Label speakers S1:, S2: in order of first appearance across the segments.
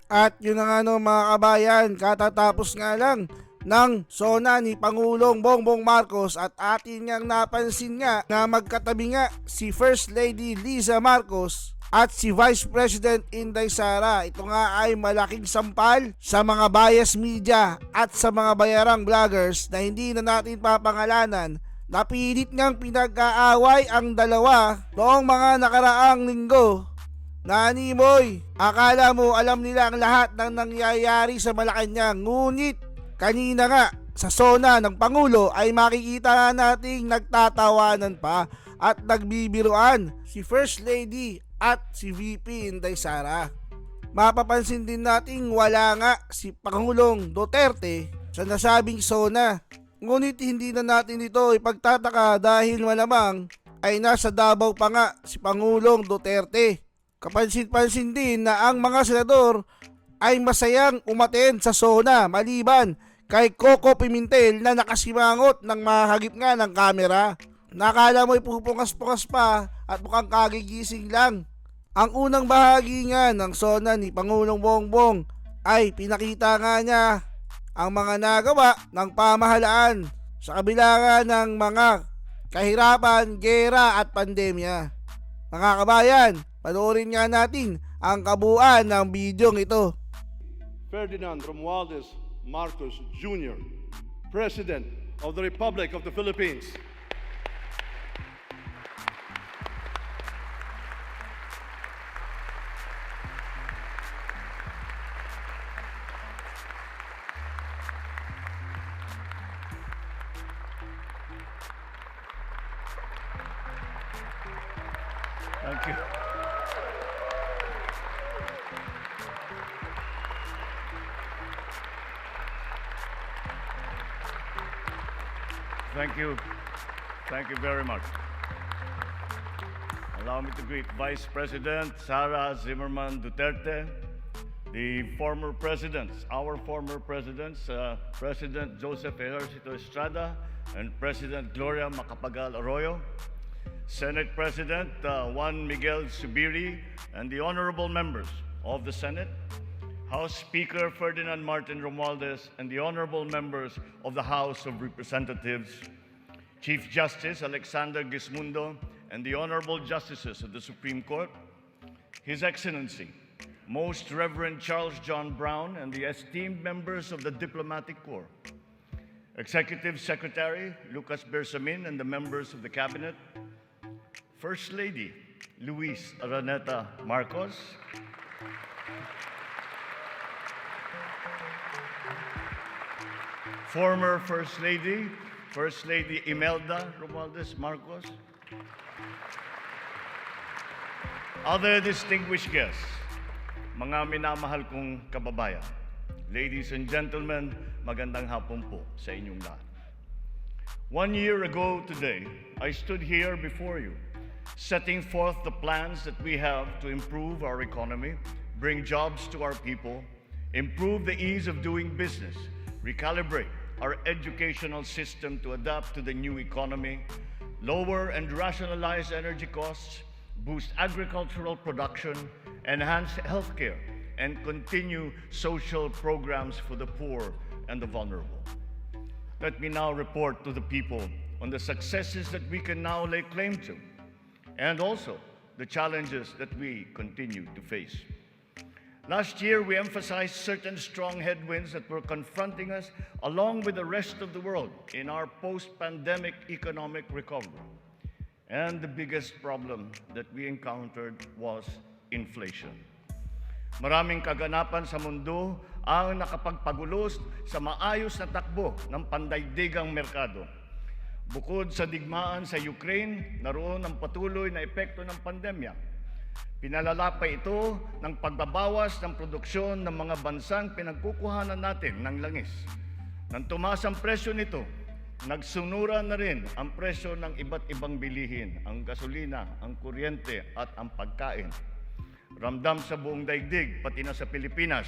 S1: At yun na nga no mga kabayan, katatapos nga lang ng SONA ni Pangulong Bongbong Marcos at atin ngang napansin nga na magkatabi nga si First Lady Liza Marcos at si Vice President Inday Sara. Ito nga ay malaking sampal sa mga bias media at sa mga bayarang vloggers na hindi na natin papangalanan. Napilit ngang pinag-aaway ang dalawa noong mga nakaraang linggo. Nanimoy, akala mo alam nila ang lahat ng nangyayari sa Malacanang, ngunit kanina nga sa SONA ng Pangulo ay makikita nating nagtatawanan pa at nagbibiruan si First Lady at si VP Inday Sara. Mapapansin din nating wala nga si Pangulong Duterte sa nasabing SONA, ngunit hindi na natin ito ipagtataka dahil malamang ay nasa Davao pa nga si Pangulong Duterte. Kapansin-pansin din na ang mga senador ay masayang umaten sa SONA maliban kay Coco Pimentel na nakasimangot ng mahagip nga ng kamera. Nakala mo'y pupungas-pungas pa at mukhang kagigising lang. Ang unang bahagi nga ng SONA ni Pangulong Bongbong ay pinakita nga niya ang mga nagawa ng pamahalaan sa kabila nga ng mga kahirapan, gera at pandemya. Mga kabayan, panoorin nga natin ang kabuuan ng bidyong ito.
S2: Ferdinand Romualdez Marcos Jr., President of the Republic of the Philippines.
S3: Thank you. Thank you. Thank you very much. Allow me to greet Vice President Sara Zimmerman Duterte, the former presidents, our former presidents, President Joseph Ejercito Estrada and President Gloria Macapagal Arroyo, Senate President Juan Miguel Zubiri, and the honorable members of the Senate, House Speaker Ferdinand Martin Romualdez, and the honorable members of the House of Representatives, Chief Justice Alexander Gismundo, and the honorable justices of the Supreme Court, His Excellency, Most Reverend Charles John Brown, and the esteemed members of the Diplomatic Corps, Executive Secretary Lucas Bersamin, and the members of the Cabinet, First Lady Luis Araneta Marcos, former First Lady Imelda Romualdez Marcos, other distinguished guests, mga minamahal kong kababayan, ladies and gentlemen, magandang hapon po sa inyong lahat. 1 year ago today, I stood here before you, setting forth the plans that we have to improve our economy, bring jobs to our people, improve the ease of doing business, recalibrate our educational system to adapt to the new economy, lower and rationalize energy costs, boost agricultural production, enhance healthcare, and continue social programs for the poor and the vulnerable. Let me now report to the people on the successes that we can now lay claim to, and also the challenges that we continue to face. Last year, we emphasized certain strong headwinds that were confronting us along with the rest of the world in our post-pandemic economic recovery. And the biggest problem that we encountered was inflation. Maraming kaganapan sa mundo ang nakapagpagulos sa maayos na takbo ng pandaigdigang merkado. Bukod sa digmaan sa Ukraine, naroon ang patuloy na epekto ng pandemya. Pinalala pa ito ng pagbabawas ng produksyon ng mga bansang pinagkukuhanan natin ng langis. Nang tumaas ang presyo nito, nagsunura na rin ang presyo ng iba't ibang bilihin, ang gasolina, ang kuryente at ang pagkain. Ramdam sa buong daigdig, pati na sa Pilipinas,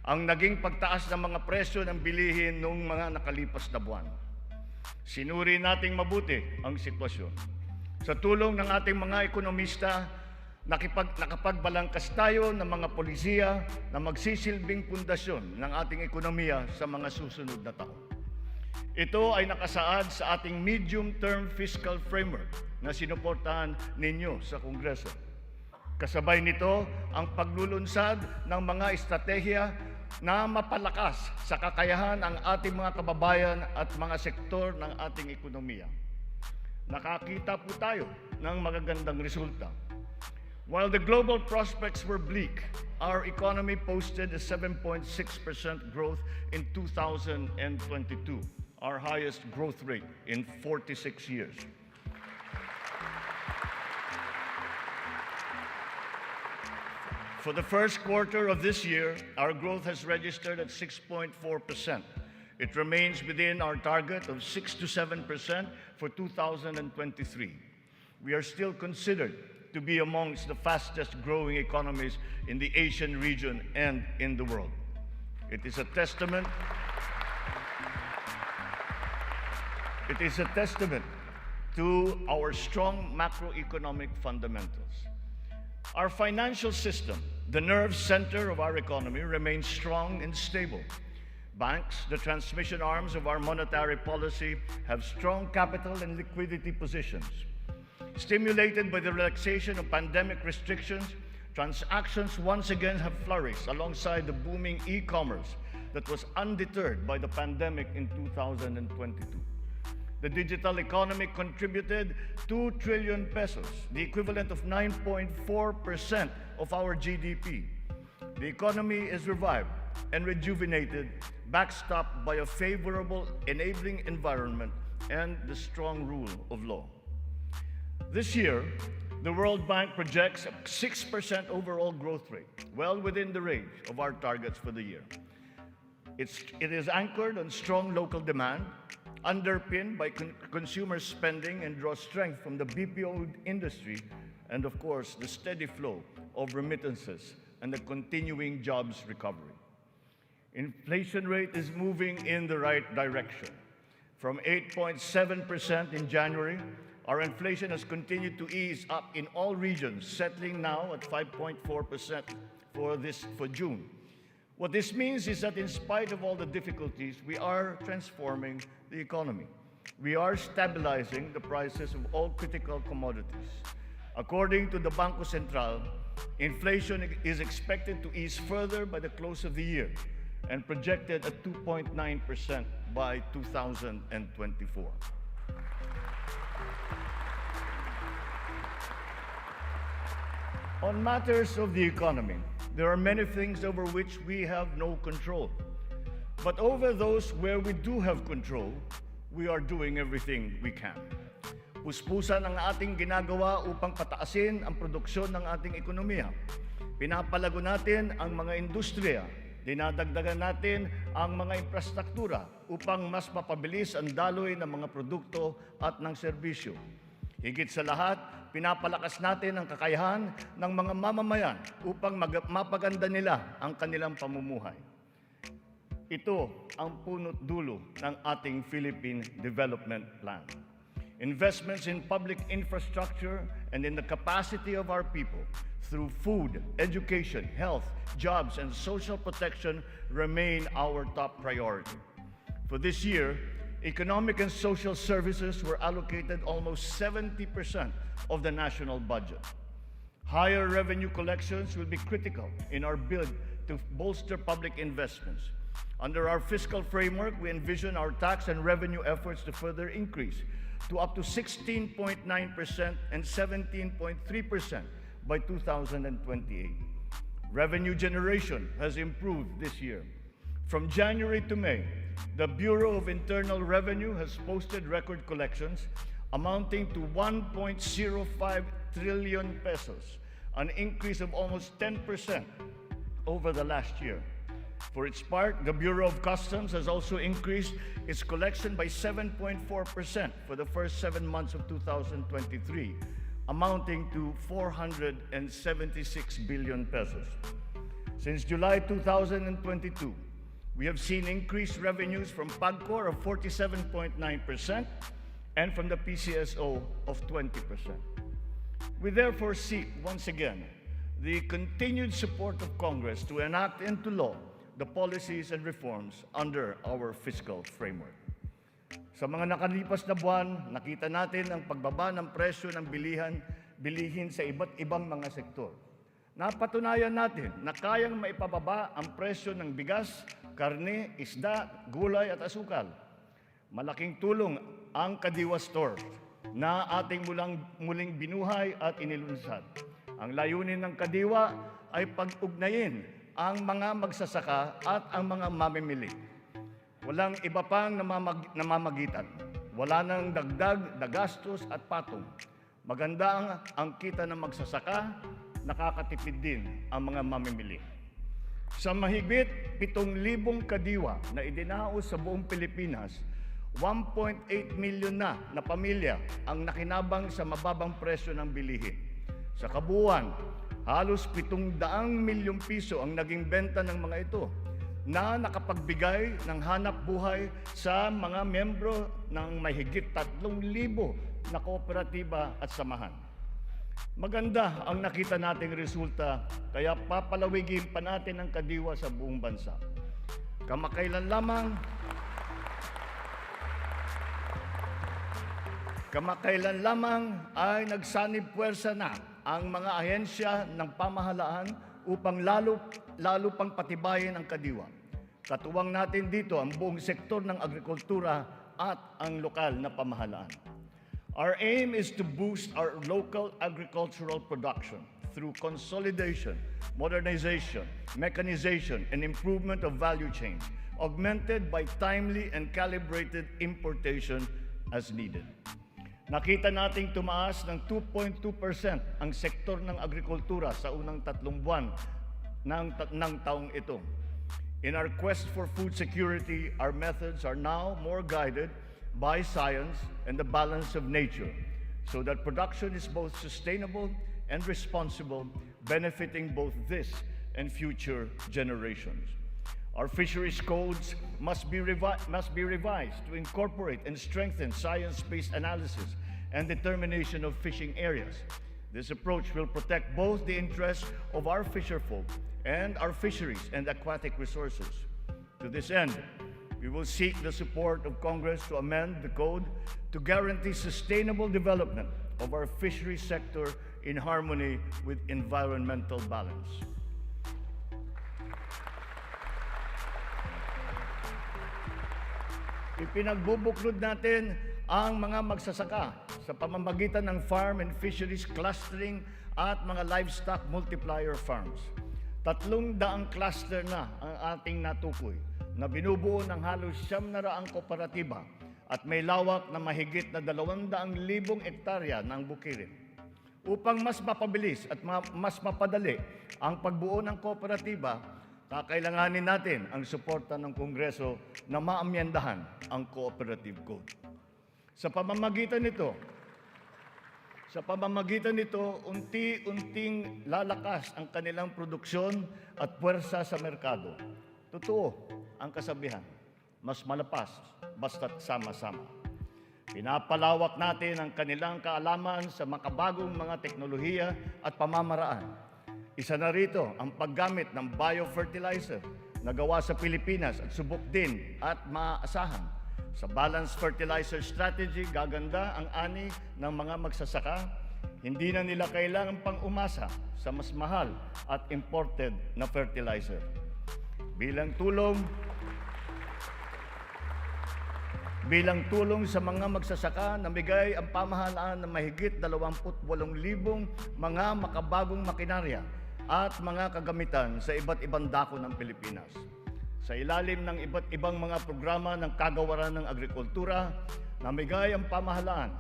S3: ang naging pagtaas ng mga presyo ng bilihin noong mga nakalipas na buwan. Sinuri nating mabuti ang sitwasyon. Sa tulong ng ating mga ekonomista, Nakapagbalangkas tayo ng mga polisiya na magsisilbing pundasyon ng ating ekonomiya sa mga susunod na taon. Ito ay nakasaad sa ating medium-term fiscal framework na sinuportahan ninyo sa Kongreso. Kasabay nito ang paglulunsad ng mga estratehiya na mapalakas sa kakayahan ang ating mga kababayan at mga sektor ng ating ekonomiya. Nakakita po tayo ng magagandang resulta. While the global prospects were bleak, our economy posted a 7.6% growth in 2022, our highest growth rate in 46 years. For the first quarter of this year, our growth has registered at 6.4%. It remains within our target of 6 to 7% for 2023. We are still considered to be amongst the fastest growing economies in the Asian region and in the world. It is a testament to our strong macroeconomic fundamentals. Our financial system, the nerve center of our economy, remains strong and stable. Banks, the transmission arms of our monetary policy, have strong capital and liquidity positions. Stimulated by the relaxation of pandemic restrictions, transactions once again have flourished alongside the booming e-commerce that was undeterred by the pandemic in 2022. The digital economy contributed 2 trillion pesos, the equivalent of 9.4% of our GDP. The economy is revived and rejuvenated, backstopped by a favorable enabling environment and the strong rule of law. This year, the World Bank projects a 6% overall growth rate, well within the range of our targets for the year. It is anchored on strong local demand, underpinned by consumer spending, and draws strength from the BPO industry and, of course, the steady flow of remittances and the continuing jobs recovery. Inflation rate is moving in the right direction. From 8.7% in January, our inflation has continued to ease up in all regions, settling now at 5.4% for June. What this means is that in spite of all the difficulties, we are transforming the economy. We are stabilizing the prices of all critical commodities. According to the Bangko Sentral, inflation is expected to ease further by the close of the year and projected at 2.9% by 2024. On matters of the economy, there are many things over which we have no control. But over those where we do have control, we are doing everything we can. Puspusan ang ating ginagawa upang pataasin ang produksyon ng ating ekonomiya. Pinapalago natin ang mga industriya. Dinadagdagan natin ang mga infrastruktura upang mas mapabilis ang daloy ng mga produkto at ng serbisyo. Higit sa lahat, pinapalakas natin ang kakayahan ng mga mamamayan upang mapaganda nila ang kanilang pamumuhay. Ito ang punot dulo ng ating Philippine Development Plan. Investments in public infrastructure and in the capacity of our people through food, education, health, jobs, and social protection remain our top priority. For this year, economic and social services were allocated almost 70% of the national budget. Higher revenue collections will be critical in our bid to bolster public investments. Under our fiscal framework, we envision our tax and revenue efforts to further increase to up to 16.9% and 17.3% by 2028. Revenue generation has improved this year. From January to May, the Bureau of Internal Revenue has posted record collections amounting to 1.05 trillion pesos, an increase of almost 10% over the last year. For its part, the Bureau of Customs has also increased its collection by 7.4% for the first 7 months of 2023, amounting to 476 billion pesos. Since July 2022, we have seen increased revenues from PAGCOR of 47.9% and from the PCSO of 20%. We therefore seek, once again, the continued support of Congress to enact into law the policies and reforms under our fiscal framework. Sa mga nakalipas na buwan, nakita natin ang pagbaba ng presyo ng bilihin sa iba't ibang mga sektor. Napatunayan natin na kayang maipababa ang presyo ng bigas, karne, isda, gulay at asukal. Malaking tulong ang Kadiwa Store na ating muling binuhay at inilunsad. Ang layunin ng Kadiwa ay pag-ugnayin ang mga magsasaka at ang mga mamimili. Walang iba pang namamagitan. Wala nang dagdag, dagastos at patong. Maganda ang kita ng magsasaka, nakakatipid din ang mga mamimili. Sa mahigit 7,000 kadiwa na idinaos sa buong Pilipinas, 1.8 milyon na pamilya ang nakinabang sa mababang presyo ng bilihin. Sa kabuuan, halos 700 milyong piso ang naging benta ng mga ito na nakapagbigay ng hanap buhay sa mga membro ng mahigit 3,000 na kooperatiba at samahan. Maganda ang nakita nating resulta, kaya papalawigin pa natin ang Kadiwa sa buong bansa. Kamakailan lamang ay nagsanib puwersa na ang mga ahensya ng pamahalaan upang lalo pang patibayin ang Kadiwa. Katuwang natin dito ang buong sektor ng agrikultura at ang lokal na pamahalaan. Our aim is to boost our local agricultural production through consolidation, modernization, mechanization, and improvement of value chains, augmented by timely and calibrated importation as needed. Nakita nating tumaas ng 2.2% ang sektor ng agrikultura sa unang 3 buwan ng taong ito. In our quest for food security, our methods are now more guided by science and the balance of nature, so that production is both sustainable and responsible, benefiting both this and future generations. Our fisheries codes must be revised to incorporate and strengthen science-based analysis and determination of fishing areas. This approach will protect both the interests of our fisherfolk and our fisheries and aquatic resources. To this end, we will seek the support of Congress to amend the code to guarantee sustainable development of our fisheries sector in harmony with environmental balance. Ipinagbubuklod natin ang mga magsasaka sa pamamagitan ng farm and fisheries clustering at mga livestock multiplier farms. 300 cluster na ang ating natukoy na binubuo ng halos 900 kooperatiba at may lawak na mahigit na 200,000 hektarya ng bukirin. Upang mas mapabilis at mas mapadali ang pagbuo ng kooperatiba, kakailanganin natin ang suporta ng Kongreso na maamyendahan ang Cooperative Code. Sa pamamagitan nito, unti-unting lalakas ang kanilang produksyon at puwersa sa merkado. Totoo ang kasabihan, mas malapas basta't sama-sama. Pinapalawak natin ang kanilang kaalaman sa makabagong mga teknolohiya at pamamaraan. Isa na rito ang paggamit ng biofertilizer na gawa sa Pilipinas at subok din at maaasahan. Sa balanced fertilizer strategy, gaganda ang ani ng mga magsasaka. Hindi na nila kailangan pang umasa sa mas mahal at imported na fertilizer. Bilang tulong sa mga magsasaka, namigay ang pamahalaan ng mahigit 28,000 mga makabagong makinarya at mga kagamitan sa iba't ibang dako ng Pilipinas. Sa ilalim ng iba't ibang mga programa ng kagawaran ng agrikultura, namigay ang pamahalaan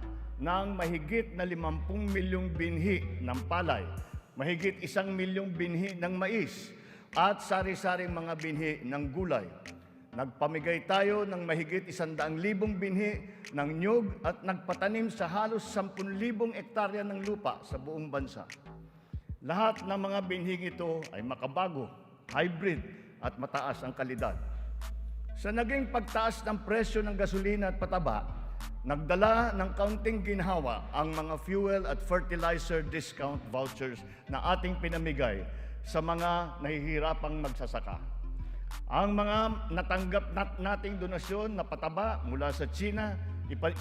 S3: ng mahigit na 50 milyong binhi ng palay, mahigit 1 milyong binhi ng mais, at sari-saring mga binhi ng gulay. Nagpamigay tayo ng mahigit 100,000 binhi ng nyug at nagpatanim sa halos 10,000 hektarya ng lupa sa buong bansa. Lahat ng mga binhing ito ay makabago, hybrid at mataas ang kalidad. Sa naging pagtaas ng presyo ng gasolina at pataba, nagdala ng kaunting ginhawa ang mga fuel at fertilizer discount vouchers na ating pinamigay sa mga nahihirapang magsasaka. Ang mga natanggap nating donasyon na pataba mula sa China,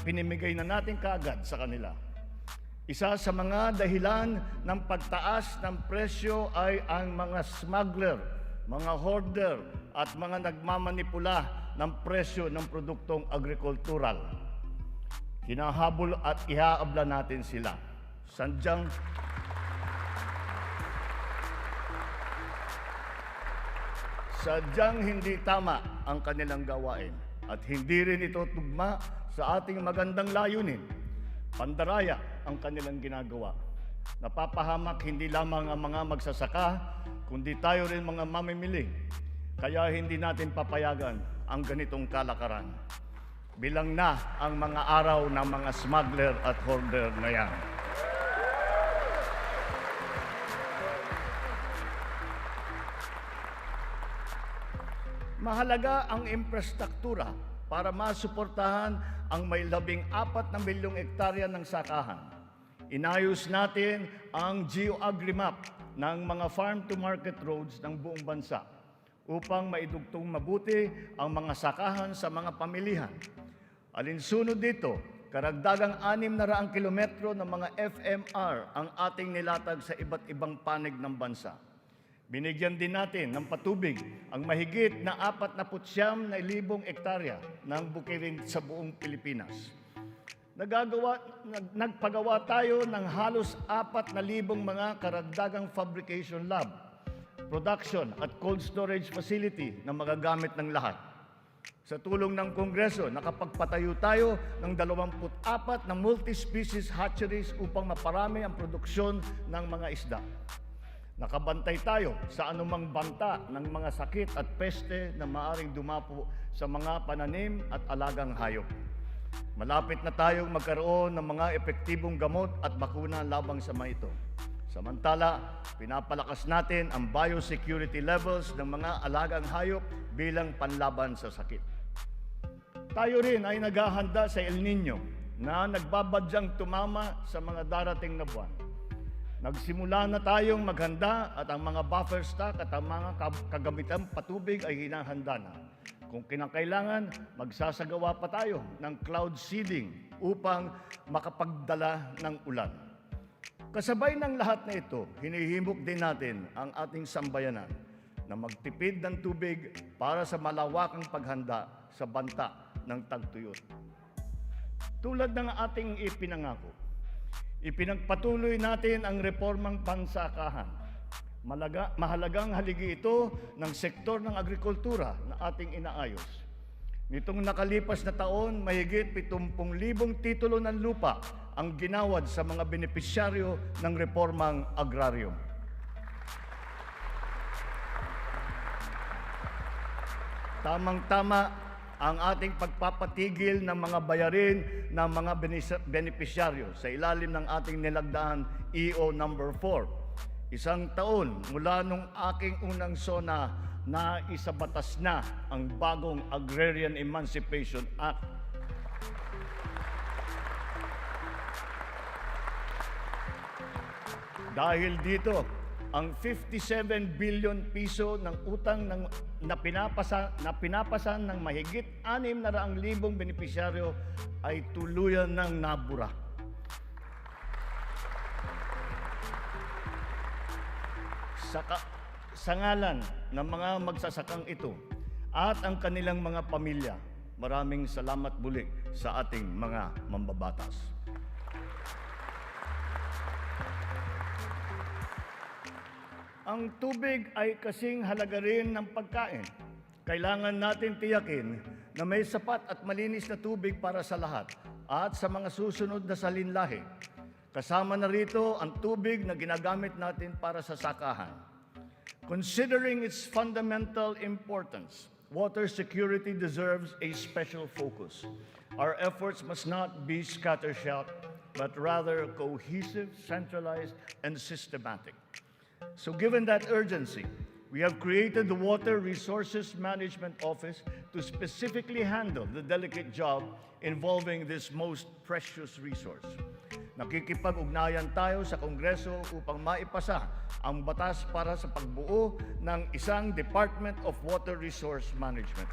S3: pinimigay na natin kaagad sa kanila. Isa sa mga dahilan ng pagtaas ng presyo ay ang mga smuggler, mga hoarder at mga nagmamanipula ng presyo ng produktong agrikultural. Hinahabol at ihaabla natin sila. Sadyang hindi tama ang kanilang gawain at hindi rin ito tugma sa ating magandang layunin. Pandaraya ang kanilang ginagawa. Napapahamak hindi lamang ang mga magsasaka, kundi tayo rin mga mamimili. Kaya hindi natin papayagan ang ganitong kalakaran. Bilang na ang mga araw ng mga smuggler at hoarder na yan. Mahalaga ang infrastruktura para masuportahan ang may 14 na milyong hektarya ng sakahan. Inayos natin ang geo-agri-map ng mga farm-to-market roads ng buong bansa upang maidugtong mabuti ang mga sakahan sa mga pamilihan. Alinsunod dito, karagdagang 600 kilometro ng mga FMR ang ating nilatag sa iba't ibang panig ng bansa. Binigyan din natin ng patubig ang mahigit na 49,000 hektarya ng bukirin sa buong Pilipinas. Nagpagawa tayo ng halos 4,000 mga karagdagang fabrication lab, production at cold storage facility na magagamit ng lahat. Sa tulong ng Kongreso, nakapagpatayo tayo ng 24 na multi-species hatcheries upang maparami ang produksyon ng mga isda. Nakabantay tayo sa anumang banta ng mga sakit at peste na maaring dumapo sa mga pananim at alagang hayop. Malapit na tayong magkaroon ng mga epektibong gamot at bakuna labang sa mga ito. Samantala, pinapalakas natin ang biosecurity levels ng mga alagang hayop bilang panlaban sa sakit. Tayo rin ay naghahanda sa El Nino na nagbabadyang tumama sa mga darating na buwan. Nagsimula na tayong maghanda at ang mga buffer stock at ang mga kagamitang patubig ay hinahanda na. Kung kinakailangan, magsasagawa pa tayo ng cloud seeding upang makapagdala ng ulan. Kasabay ng lahat na ito, hinihimok din natin ang ating sambayanan na magtipid ng tubig para sa malawakang paghanda sa banta ng tagtuyot. Tulad ng ating ipinangako, ipinagpatuloy natin ang reformang pansakahan. Mahalagang haligi ito ng sektor ng agrikultura na ating inaayos. Nitong nakalipas na taon, mahigit 70,000 titulo ng lupa ang ginawad sa mga benepisyaryo ng reformang agraryo. Tamang-tama ang ating pagpapatigil ng mga bayarin ng mga benepisyaryo sa ilalim ng ating nilagdaan EO number 4. Isang taon mula nung aking unang SONA na isabatas na ang bagong Agrarian Emancipation Act. Dahil dito, ang 57 billion piso ng utang na pinapasan ng mahigit 600,000 benepisyaryo ay tuluyan ng nabura. Sa ngalan ng mga magsasakang ito at ang kanilang mga pamilya, maraming salamat muli sa ating mga mambabatas. Ang tubig ay kasing halaga rin ng pagkain. Kailangan natin tiyakin na may sapat at malinis na tubig para sa lahat at sa mga susunod na salinlahi. Kasama na rito ang tubig na ginagamit natin para sa sakahan. Considering its fundamental importance, water security deserves a special focus. Our efforts must not be scattershot, but rather cohesive, centralized, and systematic. So given that urgency, We have created the Water Resources Management Office to specifically handle the delicate job involving this most precious resource. Nakikipag-ugnayan tayo sa Kongreso upang maipasa ang batas para sa pagbuo ng isang Department of Water Resource Management.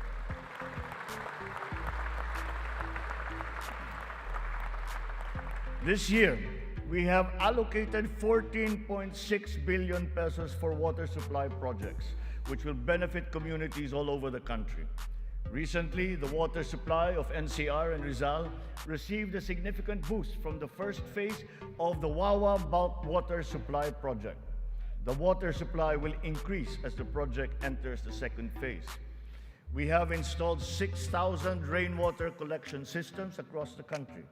S3: This year, we have allocated 14.6 billion pesos for water supply projects, which will benefit communities all over the country. Recently, the water supply of NCR and Rizal received a significant boost from the first phase of the Wawa Bulk Water Supply Project. The water supply will increase as the project enters the second phase. We have installed 6,000 rainwater collection systems across the country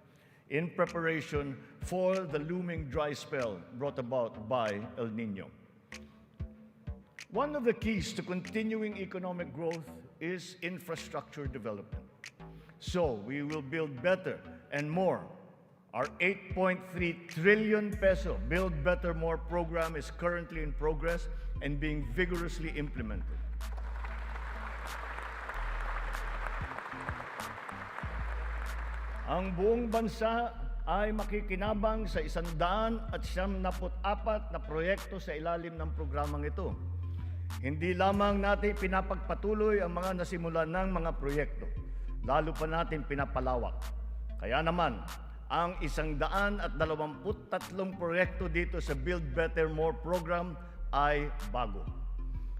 S3: in preparation for the looming dry spell brought about by El Nino. One of the keys to continuing economic growth is infrastructure development. So we will build better and more. Our 8.3 trillion peso Build Better More program is currently in progress and being vigorously implemented. Ang buong bansa ay makikinabang sa 174 na proyekto sa ilalim ng programang ito. Hindi lamang natin pinapagpatuloy ang mga nasimulan ng mga proyekto, lalo pa natin pinapalawak. Kaya naman, ang 123 proyekto dito sa Build Better More program ay bago.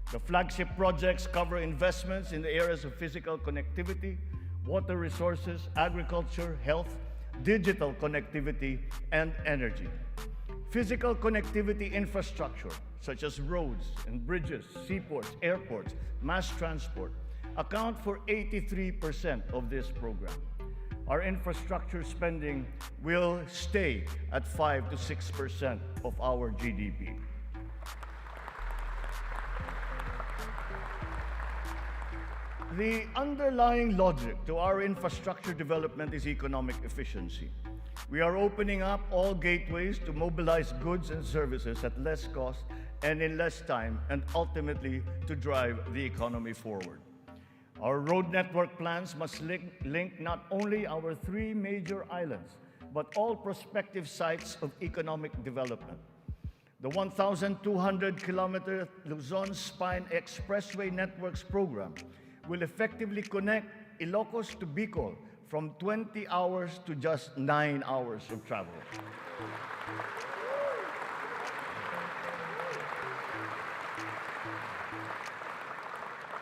S3: The flagship projects cover investments in the areas of physical connectivity, water resources, agriculture, health, digital connectivity, and energy. Physical connectivity infrastructure, such as roads and bridges, seaports, airports, mass transport, account for 83% of this program. Our infrastructure spending will stay at 5 to 6% of our GDP. The underlying logic to our infrastructure development is economic efficiency. We are opening up all gateways to mobilize goods and services at less cost and in less time, and ultimately to drive the economy forward. Our road network plans must link not only our 3 major islands, but all prospective sites of economic development. The 1,200-kilometer Luzon Spine Expressway Networks program will effectively connect Ilocos to Bicol from 20 hours to just 9 hours of travel.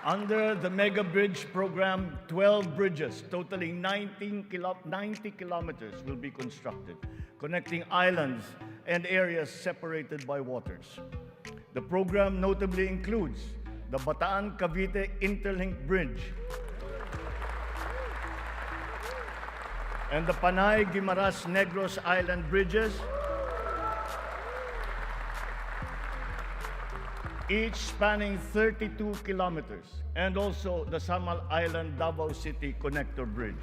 S3: Under the Mega Bridge program, 12 bridges totaling 90 kilometers will be constructed, connecting islands and areas separated by waters. The program notably includes the Bataan-Cavite Interlink Bridge and the Panay-Guimaras-Negros Island Bridges, each spanning 32 kilometers, and also the Samal Island Davao City Connector Bridge.